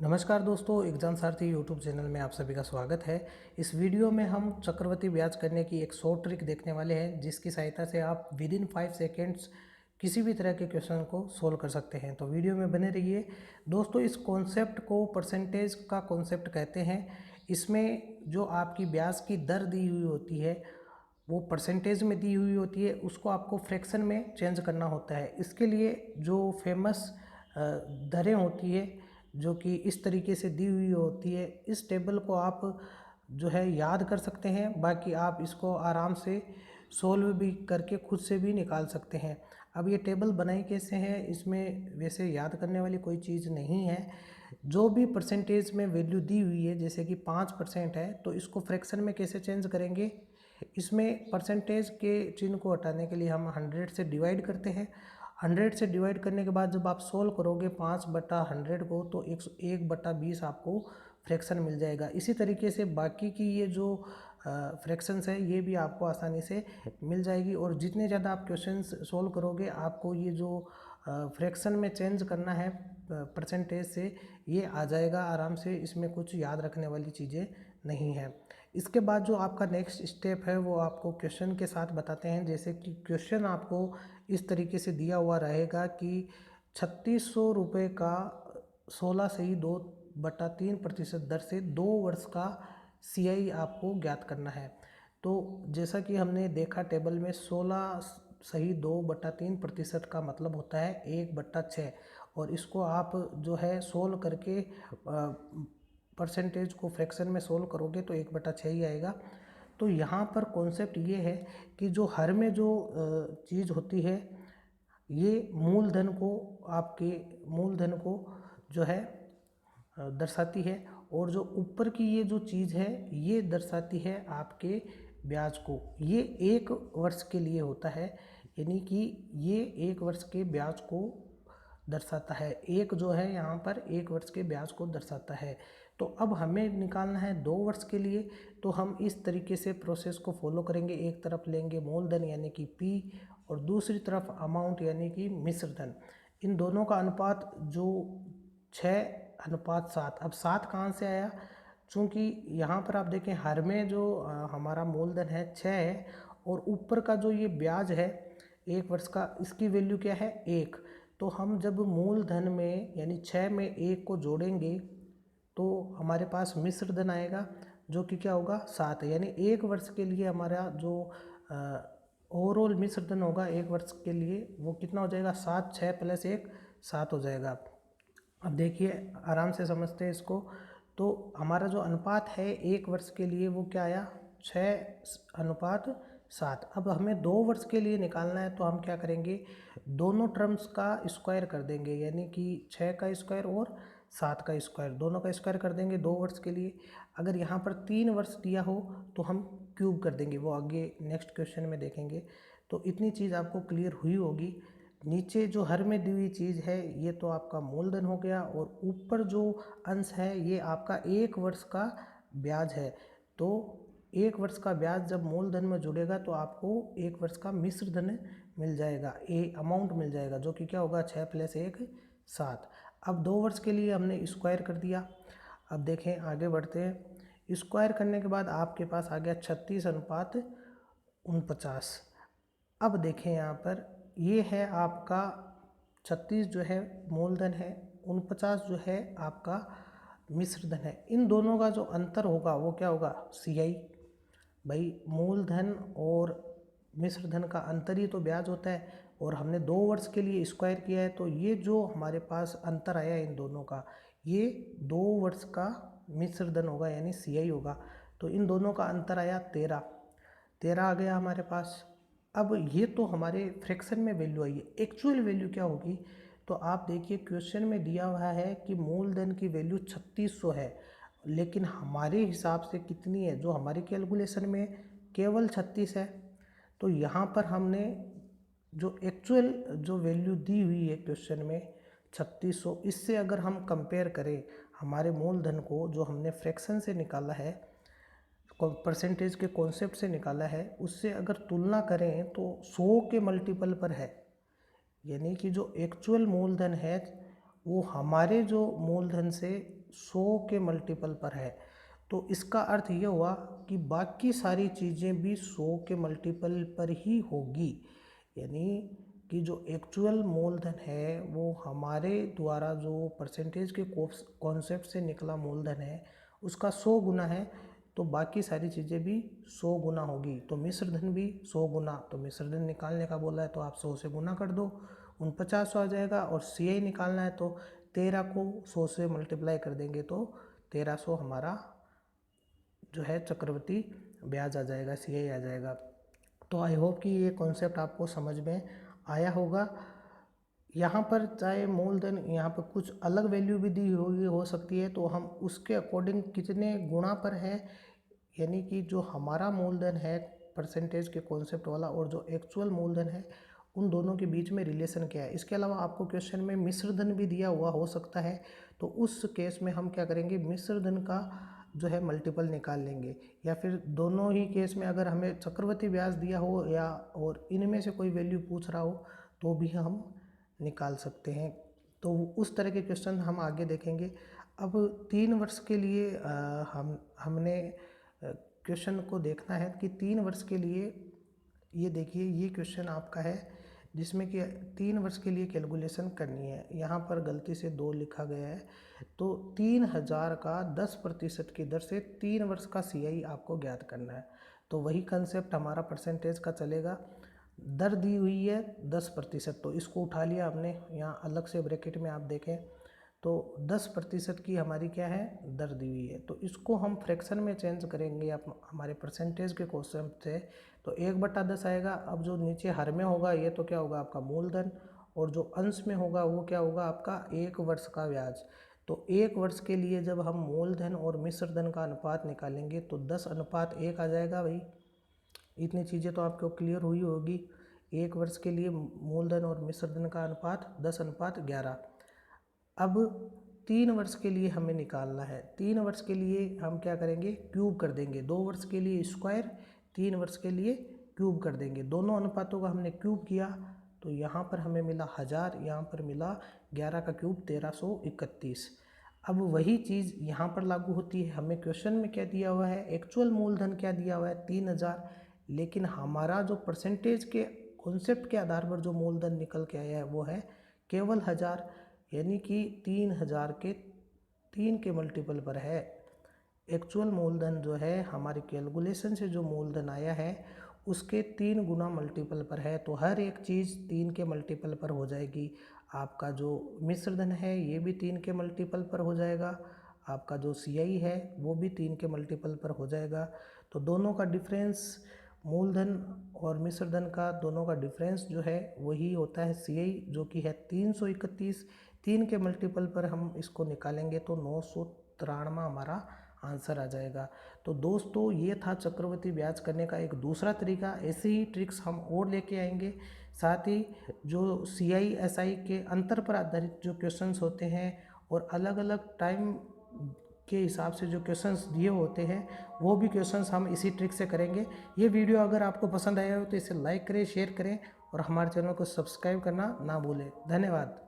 नमस्कार दोस्तों, एग्जाम सारथी YouTube channel में आप सभी का स्वागत है। इस वीडियो में हम चक्रवृद्धि ब्याज करने की एक शॉर्ट ट्रिक देखने वाले हैं, जिसकी सहायता से आप विद इन 5 सेकेंड्स किसी भी तरह के क्वेश्चन को सोल्व कर सकते हैं। तो वीडियो में बने रहिए दोस्तों। इस कॉन्सेप्ट को परसेंटेज का कॉन्सेप्ट कहते हैं। इसमें जो आपकी ब्याज की दर दी हुई होती है वो परसेंटेज में दी हुई होती है, उसको आपको फ्रैक्शन में चेंज करना होता है। इसके लिए जो फेमस दरें होती है जो कि इस तरीके से दी हुई होती है, इस टेबल को आप जो है याद कर सकते हैं। बाकी आप इसको आराम से सोल्व भी करके खुद से भी निकाल सकते हैं। अब ये टेबल बनाई कैसे है, इसमें वैसे याद करने वाली कोई चीज़ नहीं है। जो भी परसेंटेज में वैल्यू दी हुई है, जैसे कि 5% है, तो इसको फ्रैक्शन में कैसे चेंज करेंगे। इसमें परसेंटेज के चिन्ह को हटाने के लिए हम 100 से डिवाइड करते हैं। 100 से डिवाइड करने के बाद जब आप सोल्व करोगे 5/100 को, तो 1/20 आपको फ्रैक्शन मिल जाएगा। इसी तरीके से बाकी की ये जो फ्रैक्शंस है ये भी आपको आसानी से मिल जाएगी। और जितने ज़्यादा आप क्वेश्चंस सोल्व करोगे, आपको ये जो फ्रैक्शन में चेंज करना है परसेंटेज से, ये आ जाएगा आराम से। इसमें कुछ याद रखने वाली चीज़ें नहीं है। इसके बाद जो आपका नेक्स्ट स्टेप है वो आपको क्वेश्चन के साथ बताते हैं। जैसे कि क्वेश्चन आपको इस तरीके से दिया हुआ रहेगा कि 3600 रुपये का 16 से 2/3% दर से 2 वर्ष का CI आपको ज्ञात करना है। तो जैसा कि हमने देखा टेबल में, 16 2/3% का मतलब होता है 1/6। और इसको आप जो है सोल्व करके परसेंटेज को फ्रैक्शन में सोल्व करोगे तो 1/6 ही आएगा। तो यहाँ पर कॉन्सेप्ट ये है कि जो हर में जो चीज़ होती है, ये मूलधन को, आपके मूलधन को जो है दर्शाती है। और जो ऊपर की ये जो चीज़ है ये दर्शाती है आपके ब्याज को। ये 1 वर्ष के लिए होता है, यानी कि ये 1 वर्ष के ब्याज को दर्शाता है। एक जो है यहाँ पर 1 वर्ष के ब्याज को दर्शाता है। तो अब हमें निकालना है 2 वर्ष के लिए। तो हम इस तरीके से प्रोसेस को फॉलो करेंगे। एक तरफ लेंगे मूलधन यानी कि P, और दूसरी तरफ अमाउंट यानी कि मिश्रधन। इन दोनों का अनुपात जो 6:7। अब 7 कहाँ से आया, चूँकि यहाँ पर आप देखें हर में जो हमारा मूलधन है 6 है, और ऊपर का जो ये ब्याज है 1 वर्ष का, इसकी वैल्यू क्या है 1। तो हम जब मूलधन में यानी 6 में 1 को जोड़ेंगे तो हमारे पास मिश्रधन आएगा, जो कि क्या होगा 7। यानी 1 वर्ष के लिए हमारा जो ओवरऑल मिश्रधन होगा 1 वर्ष के लिए, वो कितना हो जाएगा 7। 6 + 1 7 हो जाएगा। अब देखिए आराम से समझते हैं इसको। तो हमारा जो अनुपात है 1 वर्ष के लिए वो क्या आया 6:7। अब हमें 2 वर्ष के लिए निकालना है, तो हम क्या करेंगे, दोनों टर्म्स का स्क्वायर कर देंगे। यानी कि 6 का स्क्वायर और 7 का स्क्वायर, दोनों का स्क्वायर कर देंगे 2 वर्ष के लिए। अगर यहाँ पर 3 वर्ष दिया हो तो हम क्यूब कर देंगे, वो आगे नेक्स्ट क्वेश्चन में देखेंगे। तो इतनी चीज़ आपको क्लियर हुई होगी। नीचे जो हर में दी हुई चीज़ है ये तो आपका मूलधन हो गया, और ऊपर जो अंश है ये आपका 1 वर्ष का ब्याज है। तो 1 वर्ष का ब्याज जब मूलधन में जुड़ेगा तो आपको 1 वर्ष का मिश्रधन मिल जाएगा, अमाउंट मिल जाएगा, जो कि क्या होगा 6 + 1 7। अब 2 वर्ष के लिए हमने स्क्वायर कर दिया। अब देखें आगे बढ़ते हैं। स्क्वायर करने के बाद आपके पास आ गया 36:49। अब देखें यहाँ पर, ये है आपका 36 जो है मूलधन है, 49 जो है आपका मिश्रधन है। इन दोनों का जो अंतर होगा वो क्या होगा CI। भाई मूलधन और मिश्रधन का अंतर ही तो ब्याज होता है, और हमने 2 वर्ष के लिए स्क्वायर किया है, तो ये जो हमारे पास अंतर आया इन दोनों का, ये 2 वर्ष का मिश्रधन होगा यानी CI होगा। तो इन दोनों का अंतर आया 13 आ गया हमारे पास। अब ये तो हमारे फ्रैक्शन में वैल्यू आई है। एक्चुअल वैल्यू क्या होगी, तो आप देखिए क्वेश्चन में दिया हुआ है कि मूलधन की वैल्यू 3600 है, लेकिन हमारे हिसाब से कितनी है, जो हमारी कैलकुलेशन में केवल 36 है। तो यहाँ पर हमने जो एक्चुअल जो वैल्यू दी हुई है क्वेश्चन में 3600, इससे अगर हम कंपेयर करें हमारे मूलधन को जो हमने फ्रैक्शन से निकाला है, परसेंटेज के कॉन्सेप्ट से निकाला है, उससे अगर तुलना करें तो 100 के मल्टीपल पर है। यानी कि जो एक्चुअल मूलधन है वो हमारे जो मूलधन से 100 के मल्टीपल पर है, तो इसका अर्थ ये हुआ कि बाकी सारी चीज़ें भी 100 के मल्टीपल पर ही होगी। यानी कि जो एक्चुअल मूलधन है वो हमारे द्वारा जो परसेंटेज के कॉन्सेप्ट से निकला मूलधन है उसका 100 गुना है, तो बाकी सारी चीज़ें भी 100 गुना होगी। तो मिश्र धन भी 100 गुना, तो मिश्र धन निकालने का बोला है तो आप 100 से गुना कर दो, 4900 आ जाएगा। और CI निकालना है तो 13 को 100 से मल्टीप्लाई कर देंगे तो 1300 हमारा जो है चक्रवृद्धि ब्याज आ जाएगा, CI आ जाएगा। तो आई होप कि ये कॉन्सेप्ट आपको समझ में आया होगा। यहाँ पर चाहे मूलधन यहाँ पर कुछ अलग वैल्यू भी दी हुई हो सकती है, तो हम उसके अकॉर्डिंग कितने गुणा पर है, यानी कि जो हमारा मूलधन है परसेंटेज के कॉन्सेप्ट वाला और जो एक्चुअल मूलधन है उन दोनों के बीच में रिलेशन क्या है। इसके अलावा आपको क्वेश्चन में मिश्र धन भी दिया हुआ हो सकता है, तो उस केस में हम क्या करेंगे, मिश्र धन का जो है मल्टीपल निकाल लेंगे, या फिर दोनों ही केस में अगर हमें चक्रवृद्धि ब्याज दिया हो या और इनमें से कोई वैल्यू पूछ रहा हो तो भी हम निकाल सकते हैं। तो उस तरह के क्वेश्चन हम आगे देखेंगे। अब 3 वर्ष के लिए हमने क्वेश्चन को देखना है कि 3 वर्ष के लिए, ये देखिए ये क्वेश्चन आपका है जिसमें कि 3 वर्ष के लिए कैलकुलेशन करनी है। यहाँ पर गलती से 2 लिखा गया है, तो 3000 का 10% की दर से 3 वर्ष का CI आपको ज्ञात करना है। तो वही कंसेप्ट हमारा परसेंटेज का चलेगा। दर दी हुई है 10%, तो इसको उठा लिया हमने, यहाँ अलग से ब्रैकेट में आप देखें तो 10% की हमारी क्या है, दर दी हुई है। तो इसको हम फ्रैक्शन में चेंज करेंगे आप हमारे परसेंटेज के क्वेश्चन से, तो 1/10 आएगा। अब जो नीचे हर में होगा ये तो क्या होगा आपका मूलधन, और जो अंश में होगा वो क्या होगा आपका 1 वर्ष का ब्याज। तो 1 वर्ष के लिए जब हम मूलधन और मिश्र धन का अनुपात निकालेंगे तो 10:1 आ जाएगा। भाई इतनी चीज़ें तो आपको क्लियर हुई होगी। 1 वर्ष के लिए मूलधन और मिश्र धन का अनुपात 10:11। अब 3 वर्ष के लिए हमें निकालना है। 3 वर्ष के लिए हम क्या करेंगे, क्यूब कर देंगे। 2 वर्ष के लिए स्क्वायर, 3 वर्ष के लिए क्यूब कर देंगे। दोनों अनुपातों का हमने क्यूब किया तो यहाँ पर हमें मिला 1000, यहाँ पर मिला 11 का क्यूब 1331। अब वही चीज़ यहाँ पर लागू होती है। हमें क्वेश्चन में क्या दिया हुआ है, एक्चुअल मूलधन क्या दिया हुआ है 3000, लेकिन हमारा जो परसेंटेज के कॉन्सेप्ट के आधार पर जो मूलधन निकल के आया है वो है केवल 1000, यानी कि 3000 के 3 के मल्टीपल पर है। एक्चुअल मूलधन जो है हमारी कैलकुलेशन से जो मूलधन आया है उसके 3 गुना मल्टीपल पर है, तो हर एक चीज़ 3 के मल्टीपल पर हो जाएगी। आपका जो मिश्र धन है ये भी 3 के मल्टीपल पर हो जाएगा, आपका जो CI है वो भी 3 के मल्टीपल पर हो जाएगा। तो दोनों का डिफरेंस, मूलधन और मिश्र धन का दोनों का डिफरेंस जो है वही होता है CI, जो कि है 331। 3 के मल्टीपल पर हम इसको निकालेंगे तो 993 हमारा आंसर आ जाएगा। तो दोस्तों ये था चक्रवृद्धि ब्याज करने का एक दूसरा तरीका। ऐसे ही ट्रिक्स हम और लेके आएंगे। साथ ही जो CI SI के अंतर पर आधारित जो क्वेश्चंस होते हैं और अलग अलग टाइम के हिसाब से जो क्वेश्चंस दिए होते हैं वो भी क्वेश्चंस हम इसी ट्रिक से करेंगे। ये वीडियो अगर आपको पसंद आया हो तो इसे लाइक करें, शेयर करें और हमारे चैनल को सब्सक्राइब करना ना भूलें। धन्यवाद।